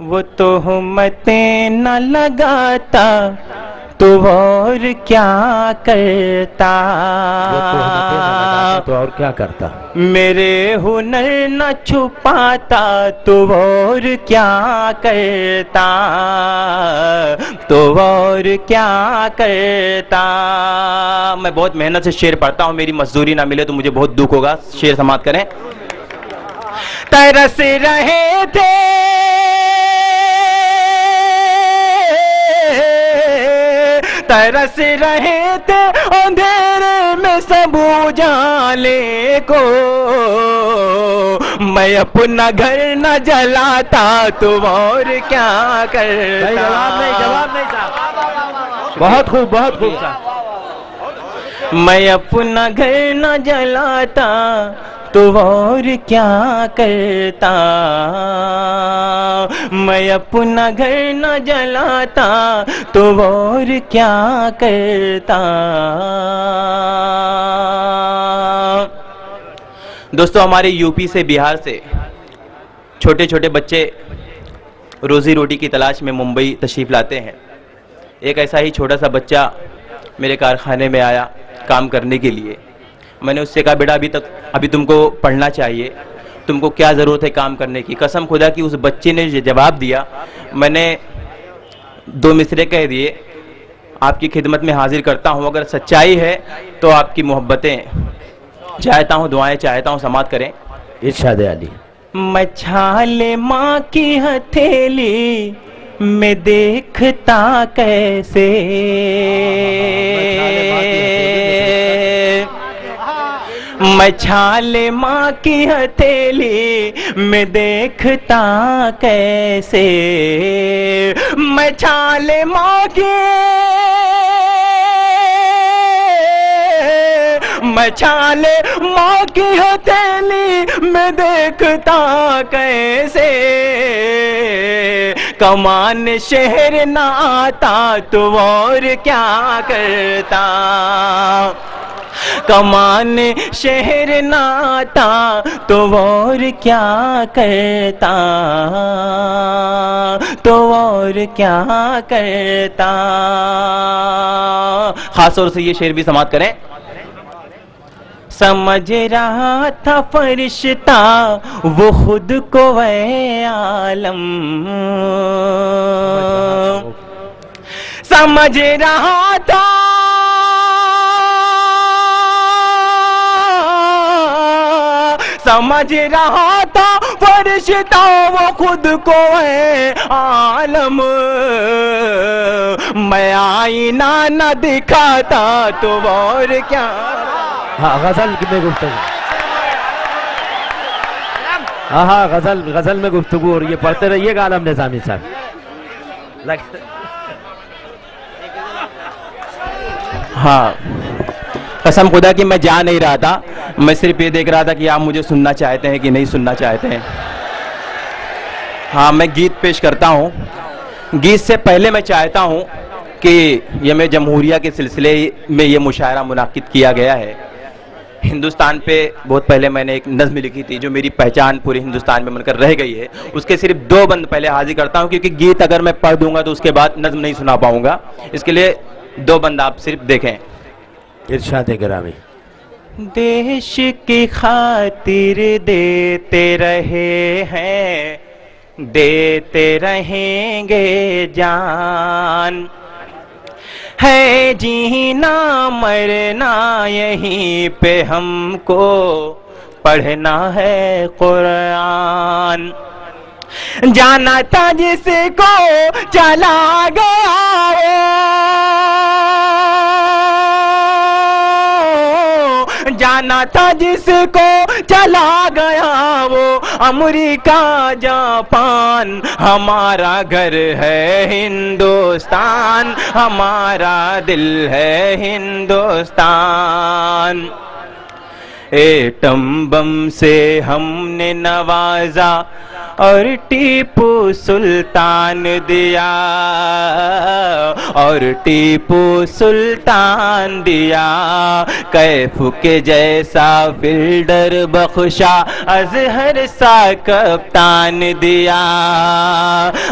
وہ تہمتیں نہ لگاتا تو اور کیا کرتا، وہ تہمتیں نہ لگاتا تو اور کیا کرتا، میرے ہنر نہ چھپاتا تو اور کیا کرتا، تو اور کیا کرتا۔ میں بہت محنت سے شعر پڑھتا ہوں، میری مزدوری نہ ملے تو مجھے بہت دکھ ہوگا، شعر سماعت کریں۔ ترس رہے تھے ترس رہے تھے اندھیرے میں سب اجالے کو، میں اپنا گھر نہ جلاتا تو اور کیا کرتا۔ جواب نہیں صاحب، بہت خوب صاحب۔ میں اپنا گھر نہ جلاتا تو اور کیا کرتا، میں اپنا گھر نہ جلاتا تو اور کیا کرتا۔ دوستو، ہمارے یو پی سے، بہار سے چھوٹے چھوٹے بچے روزی روٹی کی تلاش میں ممبئی تشریف لاتے ہیں۔ ایک ایسا ہی چھوٹا سا بچہ میرے کارخانے میں آیا کام کرنے کے لیے۔ میں نے اس سے کہا بیٹا ابھی تم کو پڑھنا چاہیے، تم کو کیا ضرورت ہے کام کرنے کی۔ قسم خدا کی اس بچے نے جواب دیا، میں نے 2 مصرے کہہ دیے، آپ کی خدمت میں حاضر کرتا ہوں، اگر سچائی ہے تو آپ کی محبتیں چاہتا ہوں، دعائیں چاہتا ہوں، سماعت کریں۔ ارشاد علی۔ میں چھال ماں کی ہتھیلی میں دیکھتا کیسے، میں چھال ماں کی ہتھیلی میں دیکھتا کیسے، میں چھال ماں کی میں چھال ماں کی ہتھیلی میں دیکھتا کیسے، کمان شہر نہ آتا تو اور کیا کرتا، کمان شہر نہ آتا تو اور کیا کرتا، تو اور کیا کرتا۔ خاص طور سے یہ شعر بھی سماعت کریں۔ سمجھ رہا تھا فرشتہ وہ خود کو اے عالم، سمجھ رہا تھا سمجھ رہا تھا فرشتہ وہ خود کو ہے عالم، میں آئینہ نہ دکھاتا تو اور کیا۔ ہاں غزل میں گفتگو، ہاں غزل میں گفتگو، اور یہ پڑھتے رہیے گا عالم نظامی صاحب۔ ہاں قسم خدا کی میں جا نہیں رہا تھا، میں صرف یہ دیکھ رہا تھا کہ آپ مجھے سننا چاہتے ہیں کہ نہیں سننا چاہتے ہیں۔ ہاں میں گیت پیش کرتا ہوں۔ گیت سے پہلے میں چاہتا ہوں کہ یہ میں جمہوریہ کے سلسلے میں یہ مشاعرہ منعقد کیا گیا ہے۔ ہندوستان پہ بہت پہلے میں نے ایک نظم لکھی تھی جو میری پہچان پورے ہندوستان میں بن کر رہ گئی ہے، اس کے صرف 2 بند پہلے حاضر کرتا ہوں، کیونکہ گیت اگر میں پڑھ دوں گا تو اس کے بعد نظم نہیں سنا پاؤں گا، اس کے لیے 2 بند آپ صرف دیکھیں۔ ارشاد گرامی۔ دیش کی خاطر دیتے رہے ہیں، دیتے رہیں گے جان، ہے جینا مرنا یہیں پہ ہم کو، پڑھنا ہے قرآن، جانا تھا جس کو چلا گیا جانا تھا جس کو چلا گیا وہ امریکہ جاپان، ہمارا گھر ہے ہندوستان، ہمارا دل ہے ہندوستان۔ ایٹم بم سے ہم نے نوازا اور ٹیپو سلطان دیا، اور ٹیپو سلطان دیا، کیف کے جیسا فیلڈر بخشا، اظہر سا کپتان دیا،